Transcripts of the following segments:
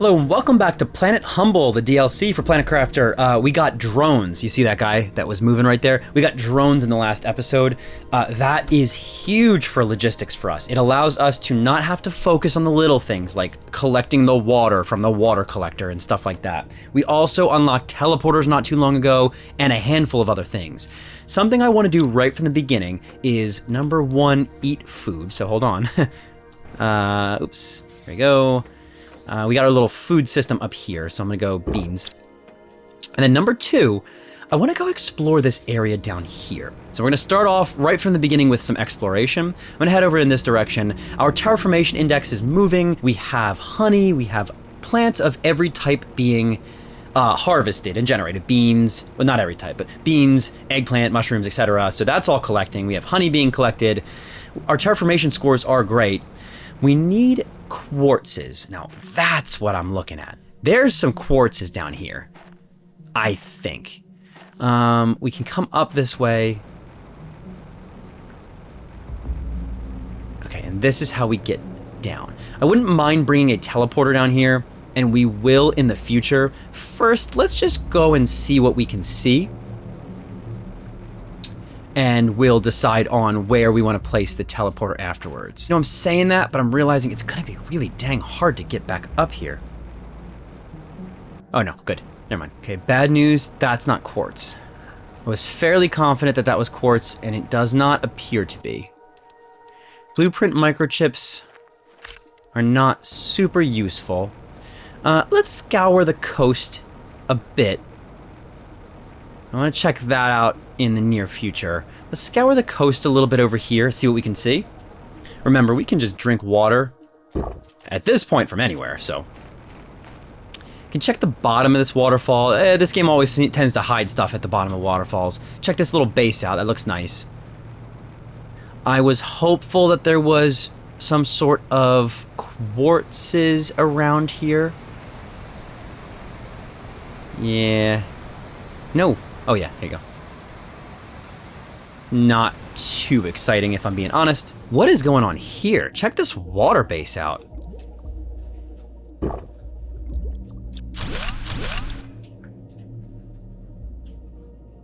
Hello and welcome back to Planet Humble, the DLC for Planet Crafter. We got drones. You see that guy that was moving right there? We got drones in the last episode. That is huge for logistics for us. It allows us to not have to focus on the little things like collecting the water from the water collector and stuff like that. We also unlocked teleporters not too long ago and a handful of other things. Something I want to do right from the beginning is number one, eat food. So hold on. Oops, there we go. We got our little food system up here, so I'm gonna go beans. And then number two, I wanna go explore this area down here. So we're gonna start off right from the beginning with some exploration. I'm gonna head over in this direction. Our terraformation index is moving. We have honey, we have plants of every type being harvested and generated. Beans, well not every type, but beans, eggplant, mushrooms, etc. So that's all collecting. We have honey being collected. Our terraformation scores are great. We need quartzes. Now, that's what I'm looking at. There's some quartzes down here, I think. We can come up this way. Okay, and this is how we get down. I wouldn't mind bringing a teleporter down here, and we will in the future. First, let's just go and see what we can see. And we'll decide on where we want to place the teleporter afterwards. You know, I'm saying that, but I'm realizing it's gonna be really dang hard to get back up here. Oh no, good, never mind. Okay, bad news, that's not quartz. I was fairly confident that that was quartz, and it does not appear to be. Blueprint microchips are not super useful. Let's scour the coast a bit. I want to check that out in the near future. Let's scour the coast a little bit over here, see what we can see. Remember, we can just drink water at this point from anywhere, so. You can check the bottom of this waterfall. This game always tends to hide stuff at the bottom of waterfalls. Check this little base out, that looks nice. I was hopeful that there was some sort of quartzes around here. Yeah. No. Oh yeah, here you go. Not too exciting if I'm being honest. What is going on here? Check this water base out.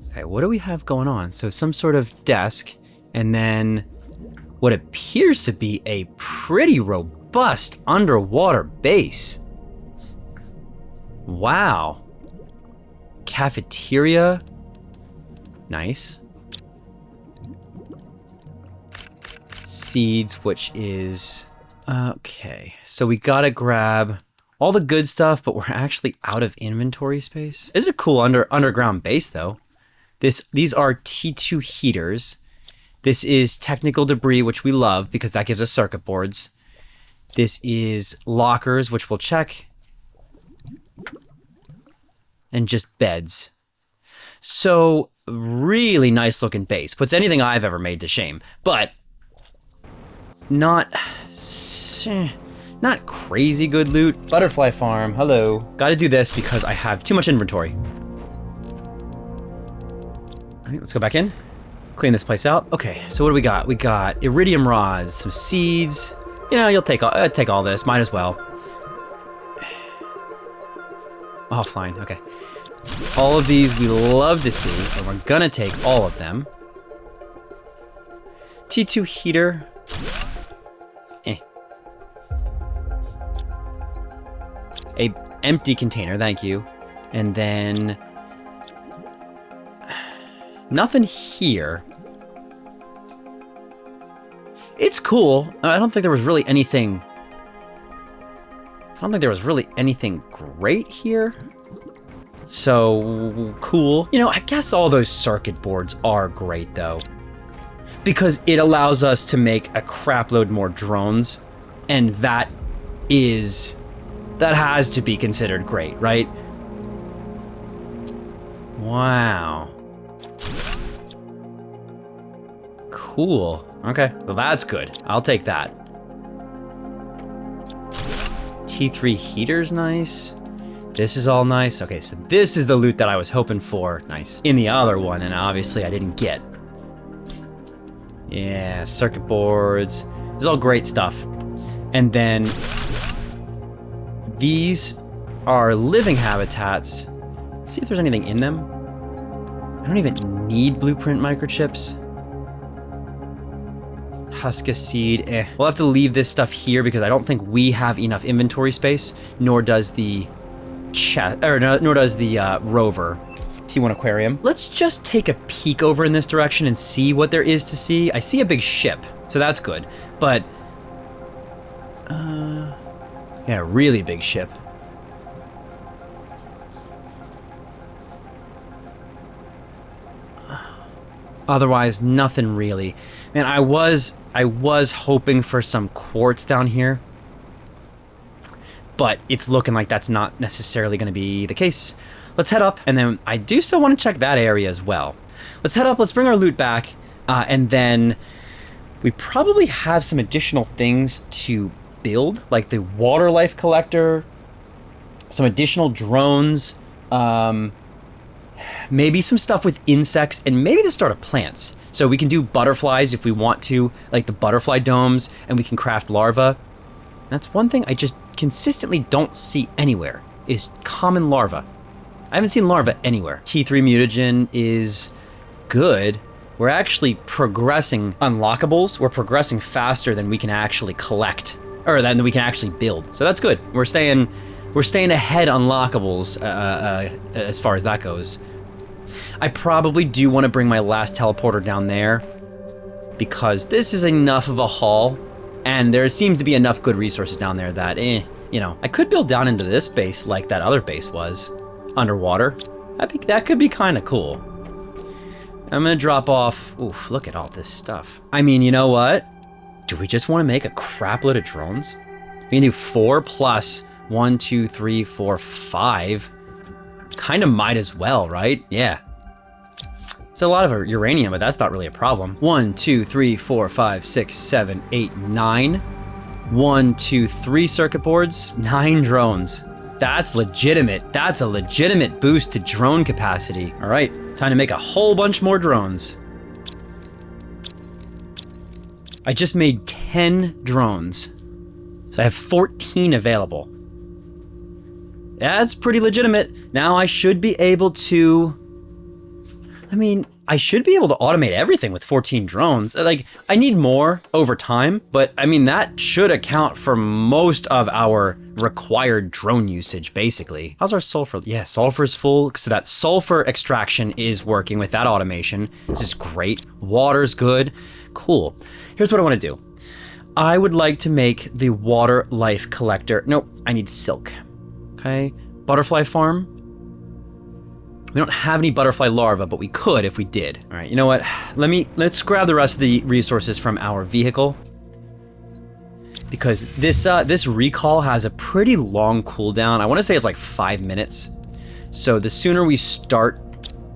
Okay, what do we have going on? So some sort of desk, and then what appears to be a pretty robust underwater base. Wow. Cafeteria. Nice. Seeds, which is... okay, so we gotta grab all the good stuff, but we're actually out of inventory space. This is a cool underground base, though. These are T2 heaters. This is technical debris, which we love, because that gives us circuit boards. This is lockers, which we'll check. And just beds. So, really nice looking base. Puts anything I've ever made to shame. But, not crazy good loot. Butterfly farm, hello. Gotta do this because I have too much inventory. Alright, let's go back in. Clean this place out. Okay, so what do we got? We got iridium rods, some seeds. You know, you'll take all this, might as well. Offline, okay. All of these we love to see, and we're gonna take all of them. T2 heater. A empty container, thank you. And then... nothing here. It's cool. I don't think there was really anything... great here. So, cool. You know, I guess all those circuit boards are great, though. Because it allows us to make a crapload more drones. And that has to be considered great, right? Wow. Cool. Okay, well that's good. I'll take that. T3 heater's nice. This is all nice. Okay, so this is the loot that I was hoping for. Nice. In the other one, and obviously I didn't get. Yeah, circuit boards. This is all great stuff. And then these our living habitats. Let's see if there's anything in them. I don't even need blueprint microchips. Huska seed, We'll have to leave this stuff here because I don't think we have enough inventory space, nor does the nor does the rover. T1 aquarium. Let's just take a peek over in this direction and see what there is to see. I see a big ship, so that's good. But yeah, really big ship. Otherwise, nothing really. Man, I was hoping for some quartz down here, but it's looking like that's not necessarily going to be the case. Let's head up, and then I do still want to check that area as well. Let's head up, let's bring our loot back, and then we probably have some additional things to build, like the water life collector, some additional drones, maybe some stuff with insects, and maybe the start of plants. So we can do butterflies if we want to, like the butterfly domes, and we can craft larva. That's one thing I just consistently don't see anywhere, is common larva. I haven't seen larva anywhere. T3 mutagen is good. We're actually progressing unlockables. We're progressing faster than we can actually collect, or than we can actually build. So that's good. We're staying ahead unlockables as far as that goes. I probably do want to bring my last teleporter down there because this is enough of a haul, and there seems to be enough good resources down there that, you know, I could build down into this base like that other base was, underwater. I think that could be kind of cool. I'm gonna drop off. Oof, look at all this stuff. I mean, you know what? Do we just want to make a crap load of drones? We can do 4 plus 1, 2, 3, 4, 5. Kind of might as well, right? Yeah. It's a lot of uranium, but that's not really a problem. 1, 2, 3, 4, 5, 6, 7, 8, 9. 1, 2, 3 circuit boards, 9 drones. That's legitimate. That's a legitimate boost to drone capacity. All right, time to make a whole bunch more drones. I just made 10 drones, so I have 14 available. That's pretty legitimate. Now I should be able to... I mean, I should be able to automate everything with 14 drones. Like, I need more over time, but I mean, that should account for most of our required drone usage, basically. How's our sulfur? Yeah, sulfur's full, so that sulfur extraction is working with that automation. This is great. Water's good. Cool. Here's what I want to do. I would like to make the water life collector. Nope, I need silk. Okay, butterfly farm. We don't have any butterfly larvae, but we could if we did. All right, you know what? Let's grab the rest of the resources from our vehicle, because this recall has a pretty long cooldown. I want to say it's like 5 minutes. So the sooner we start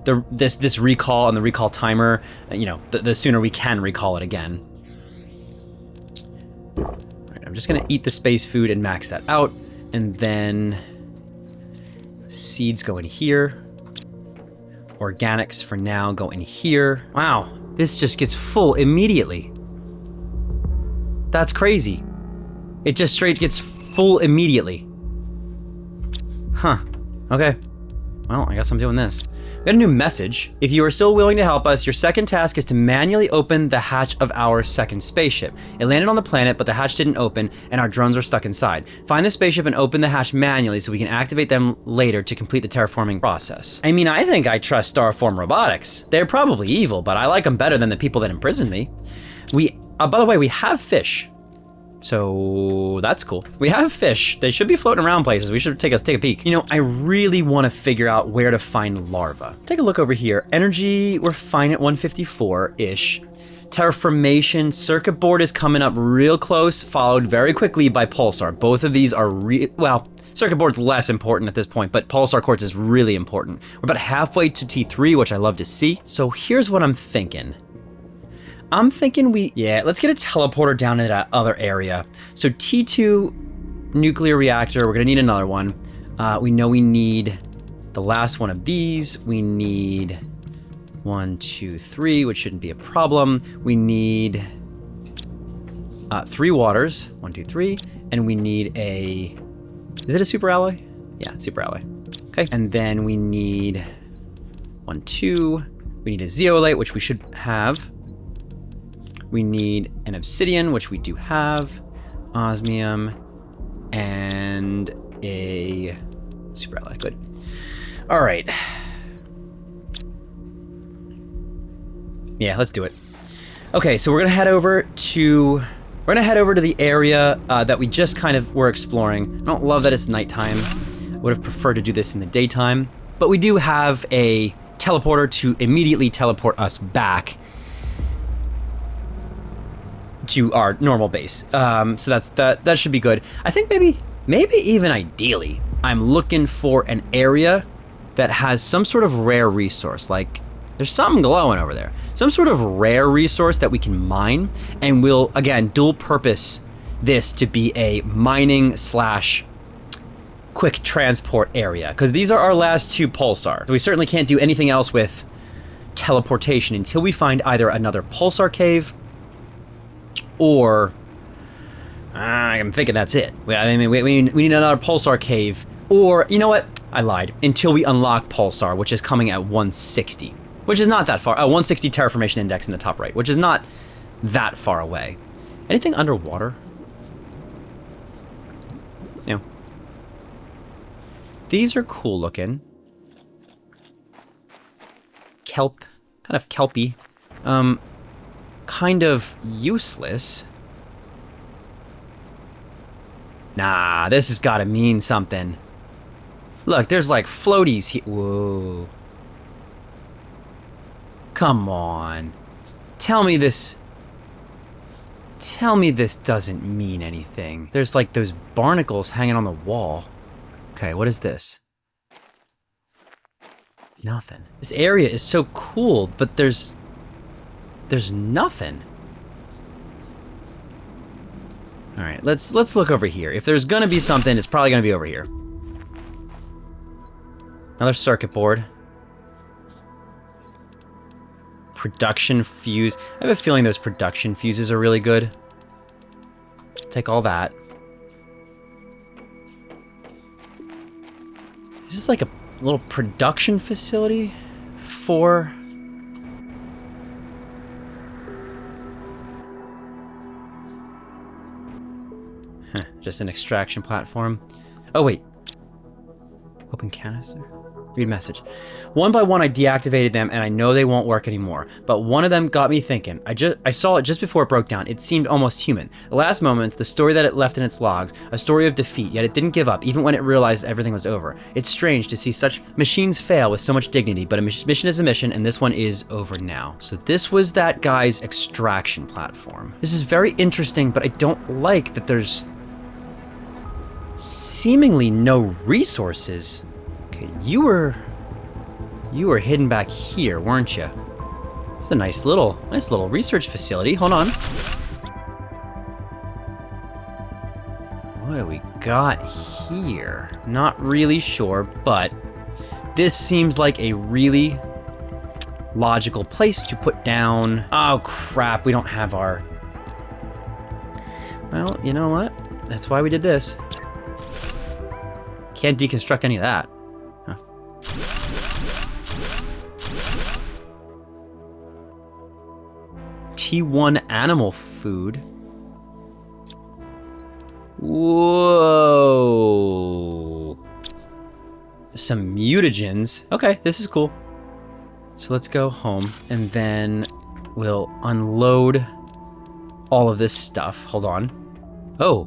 this recall and the recall timer, you know, the sooner we can recall it again. All right, I'm just gonna eat the space food and max that out, and then seeds go in here. Organics for now go in here. Wow, this just gets full immediately. That's crazy. It just straight gets full immediately. Huh, okay. Well, I guess I'm doing this. We got a new message. If you are still willing to help us, your second task is to manually open the hatch of our second spaceship. It landed on the planet, but the hatch didn't open, and our drones are stuck inside. Find the spaceship and open the hatch manually so we can activate them later to complete the terraforming process. I mean, I think I trust Starform Robotics. They're probably evil, but I like them better than the people that imprisoned me. By the way, we have fish. So that's cool. We have fish. They should be floating around places. We should take a peek. You know, I really want to figure out where to find larva. Take a look over here. Energy, we're fine at 154-ish. Terraformation, circuit board is coming up real close, followed very quickly by pulsar. Both of these are well, circuit board's less important at this point, but pulsar quartz is really important. We're about halfway to T3, which I love to see. So here's what I'm thinking. I'm thinking let's get a teleporter down to that other area. So T2 nuclear reactor, we're gonna need another one. We know we need the last one of these. We need 1, 2, 3, which shouldn't be a problem. We need 3 waters, 1, 2, 3, and we need is it a super alloy? Yeah, super alloy. Okay, and then we need 1, 2. We need a zeolite, which we should have. We need an obsidian, which we do have. Osmium, and a super alloy. Good. All right. Yeah, let's do it. Okay, so we're gonna head over to the area that we just kind of were exploring. I don't love that it's nighttime. I would have preferred to do this in the daytime, but we do have a teleporter to immediately teleport us back to our normal base. So that should be good. I think maybe even ideally, I'm looking for an area that has some sort of rare resource. Like there's something glowing over there. Some sort of rare resource that we can mine, and we'll again dual purpose this to be a mining / quick transport area, because these are our last 2 pulsar. We certainly can't do anything else with teleportation until we find either another pulsar cave or I'm thinking that's it. I mean, we need another pulsar cave, or you know what? I lied. Until we unlock pulsar, which is coming at 160, which is not that far. 160 terraformation index in the top right, which is not that far away. Anything underwater? No. These are cool looking. Kelp, kind of kelpy. Kind of useless. Nah, this has got to mean something. Look, there's like floaties here. Whoa. Come on. Tell me this doesn't mean anything. There's like those barnacles hanging on the wall. Okay, what is this? Nothing. This area is so cool, but there's nothing. All right, let's look over here. If there's gonna be something, it's probably gonna be over here. Another circuit board. Production fuse. I have a feeling those production fuses are really good. Take all that. Is this like a little production facility for... Huh, just an extraction platform. Oh, wait. Open canister? Read message. One by one I deactivated them and I know they won't work anymore, but one of them got me thinking. I saw it just before it broke down. It seemed almost human. The last moments, the story that it left in its logs, a story of defeat, yet it didn't give up even when it realized everything was over. It's strange to see such machines fail with so much dignity, but a mission is a mission and this one is over now. So this was that guy's extraction platform. This is very interesting, but I don't like that there's seemingly no resources. Okay, you were hidden back here, weren't you? It's a nice little research facility. Hold on. What do we got here? Not really sure, but this seems like a really logical place to put down. Oh crap, we don't have our... Well, you know what? That's why we did this. Can't deconstruct any of that. Huh. T1 animal food. Whoa. Some mutagens. Okay, this is cool. So let's go home and then we'll unload all of this stuff. Hold on. Oh,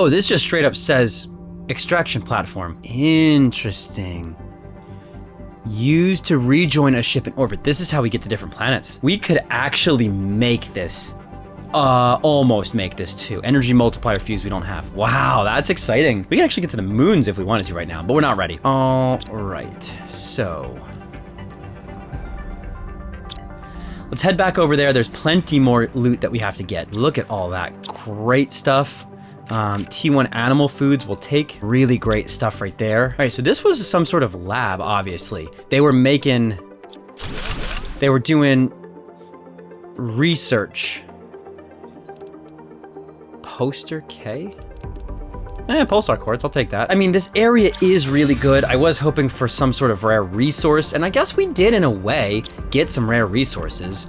this just straight up says extraction platform. Interesting. Used to rejoin a ship in orbit. This is how we get to different planets. We could actually make this. Almost make this too. Energy multiplier fuse we don't have. Wow, that's exciting. We can actually get to the moons if we wanted to right now, but we're not ready. All right, so let's head back over there. There's plenty more loot that we have to get. Look at all that great stuff. T1 animal foods will take. Really great stuff right there. All right, so this was some sort of lab, obviously. They were doing research. Poster K? Pulsar quartz, I'll take that. I mean, this area is really good. I was hoping for some sort of rare resource, and I guess we did, in a way, get some rare resources.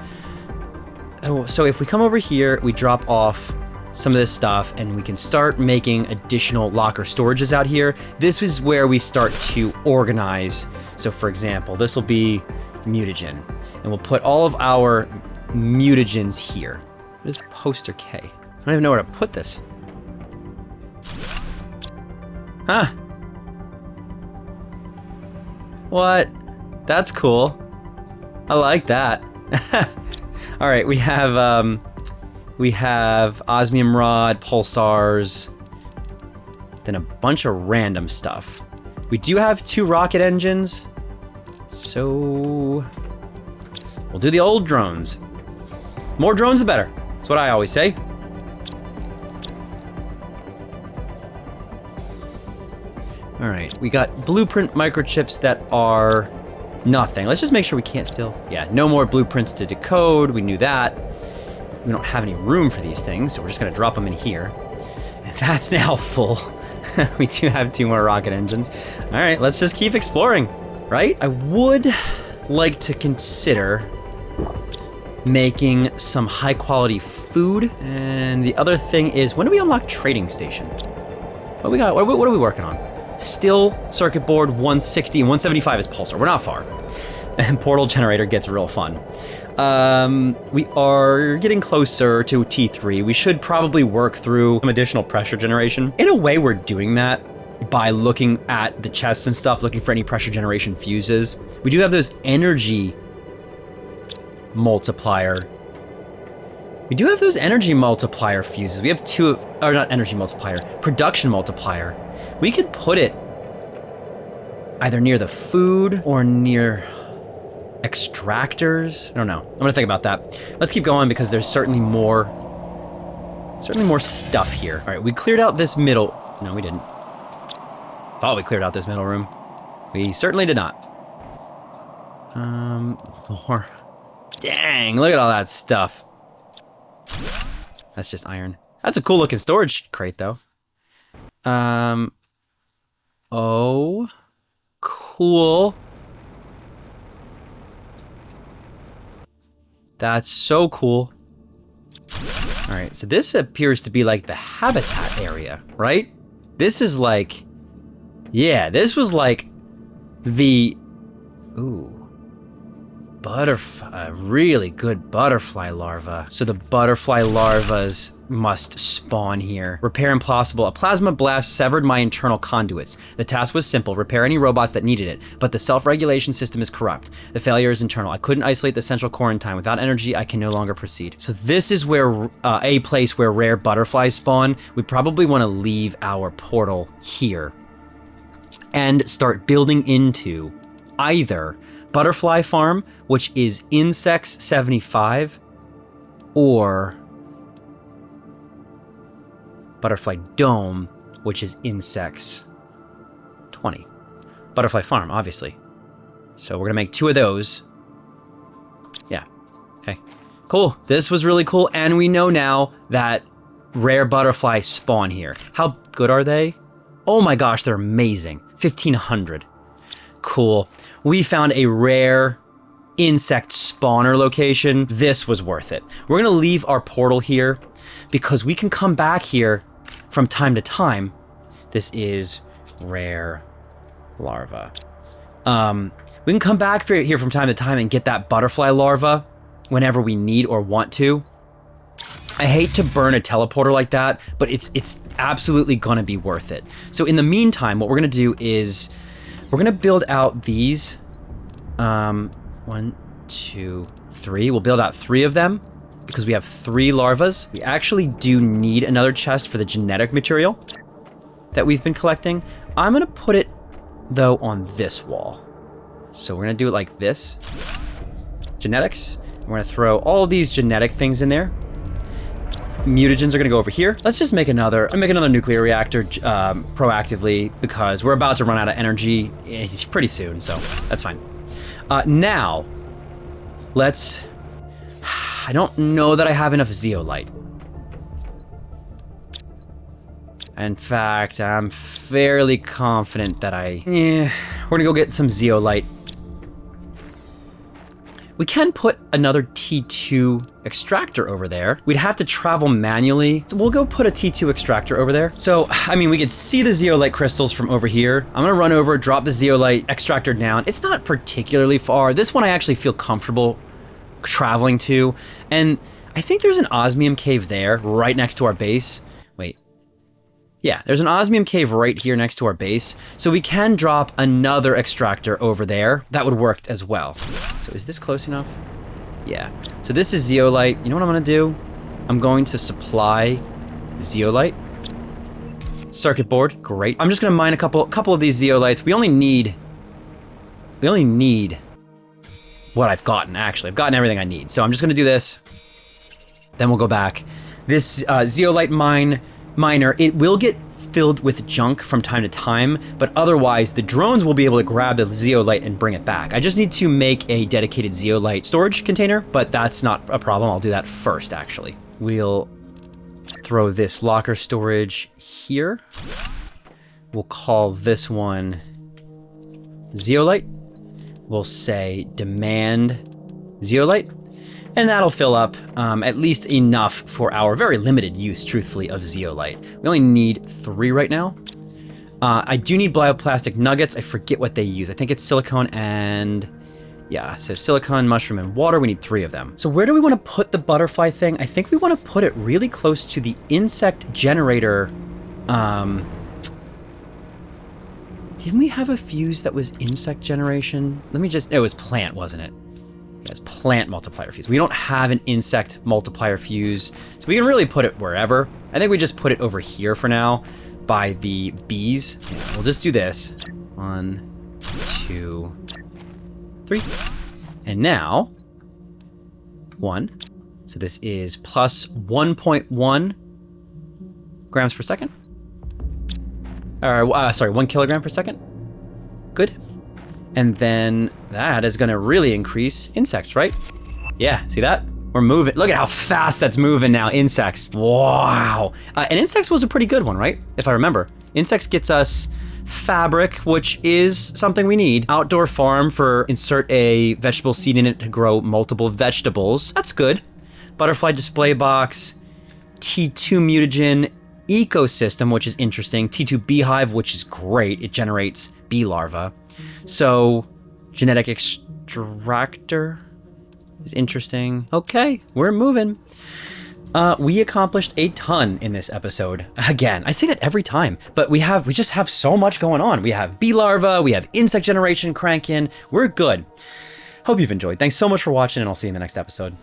So if we come over here, we drop off some of this stuff, and we can start making additional locker storages out here. This is where we start to organize. So for example, this will be mutagen, and we'll put all of our mutagens here. What is poster K? I don't even know where to put this. Huh. What? That's cool. I like that. All right, we have osmium rod, pulsars, then a bunch of random stuff. We do have 2 rocket engines, so we'll do the old drones. More drones, the better. That's what I always say. All right, we got blueprint microchips that are nothing. Let's just make sure we can't steal. Yeah, no more blueprints to decode. We knew that. We don't have any room for these things, so we're just gonna drop them in here. And that's now full. We do have 2 more rocket engines. All right, let's just keep exploring, right? I would like to consider making some high quality food. And the other thing is, when do we unlock trading station? What we got? What are we working on? Still circuit board 160 and 175 is pulsar. We're not far. And portal generator gets real fun. We are getting closer to T3. We should probably work through some additional pressure generation. In a way, we're doing that by looking at the chests and stuff, looking for any pressure generation fuses. We do have those energy multiplier. We do have those energy multiplier fuses. We have 2, or not energy multiplier, production multiplier. We could put it either near the food or near extractors. I don't know. I'm gonna think about that. Let's keep going because there's certainly more stuff here. All right, we cleared out this middle. No, we didn't. Thought we cleared out this middle room. We certainly did not. More. Dang, look at all that stuff. That's just iron. That's a cool looking storage crate though. Oh, cool. That's so cool. All right, so this appears to be like the habitat area, right? This is like, yeah, this was like the, ooh, butterfly, a really good butterfly larva. So the butterfly larvas must spawn here. Repair impossible. A plasma blast severed my internal conduits. The task was simple, repair any robots that needed it, but the self-regulation system is corrupt. The failure is internal. I couldn't isolate the central core in time. Without energy, I can no longer proceed. So this is where a place where rare butterflies spawn. We probably want to leave our portal here and start building into either butterfly farm, which is insects 75, or butterfly dome, which is insects 20. Butterfly farm, obviously. So we're gonna make 2 of those. Yeah, okay, cool. This was really cool, and we know now that rare butterflies spawn here. How good are they? Oh my gosh, they're amazing. 1500. Cool. We found a rare insect spawner location. This was worth it. We're gonna leave our portal here because we can come back here from time to time. This is rare larva. We can come back here from time to time and get that butterfly larva whenever we need or want to. I hate to burn a teleporter like that, but it's absolutely gonna be worth it. So in the meantime, what we're gonna do is we're gonna build out these, 1, 2, 3. We'll build out 3 of them because we have 3 larvas. We actually do need another chest for the genetic material that we've been collecting. I'm gonna put it though on this wall. So we're gonna do it like this. Genetics. We're gonna throw all of these genetic things in there. Mutagens are gonna go over here. Let's just make another nuclear reactor proactively because we're about to run out of energy pretty soon, so that's fine. Now, let's, I don't know that I have enough zeolite. In fact, I'm fairly confident that we're gonna go get some zeolite. We can put another T2 extractor over there. We'd have to travel manually. So we'll go put a T2 extractor over there. So, I mean, we could see the zeolite crystals from over here. I'm gonna run over, drop the zeolite extractor down. It's not particularly far. This one I actually feel comfortable traveling to. And I think there's an osmium cave there, right next to our base. Wait. Yeah, there's an osmium cave right here next to our base. So we can drop another extractor over there. That would work as well. So is this close enough? Yeah. So this is zeolite. You know what I'm gonna do? I'm going to supply zeolite. Circuit board, great. I'm just gonna mine a couple of these zeolites. We only need what I've gotten, actually. I've gotten everything I need. So I'm just gonna do this. Then we'll go back. This zeolite miner, it will get filled with junk from time to time, but otherwise the drones will be able to grab the zeolite and bring it back. I just need to make a dedicated zeolite storage container, but that's not a problem. I'll do that first, actually. We'll throw this locker storage here. We'll call this one zeolite. We'll say demand zeolite. And that'll fill up at least enough for our very limited use, truthfully, of zeolite. We only need 3 right now. I do need bioplastic nuggets. I forget what they use. I think it's silicone and... yeah, so silicone, mushroom, and water. We need 3 of them. So where do we want to put the butterfly thing? I think we want to put it really close to the insect generator. Didn't we have a fuse that was insect generation? Let me just... it was plant, wasn't it? As plant multiplier fuse. We don't have an insect multiplier fuse, so we can really put it wherever. I think we just put it over here for now by the bees. Yeah, we'll just do this. 1, 2, 3. And now, 1. So this is plus 1.1 grams per second. Sorry, 1 kilogram per second. Good. And then that is gonna really increase insects, right? Yeah, see that? We're moving. Look at how fast that's moving now, insects. Wow. And insects was a pretty good one, right? If I remember. Insects gets us fabric, which is something we need. Outdoor farm for insert a vegetable seed in it to grow multiple vegetables. That's good. Butterfly display box. T2 mutagen ecosystem, which is interesting. T2 beehive, which is great. It generates bee larvae. So, genetic extractor is interesting. Okay, we're moving. We accomplished a ton in this episode. Again, I say that every time, but we just have so much going on. We have bee larvae, we have insect generation cranking. We're good. Hope you've enjoyed. Thanks so much for watching, and I'll see you in the next episode.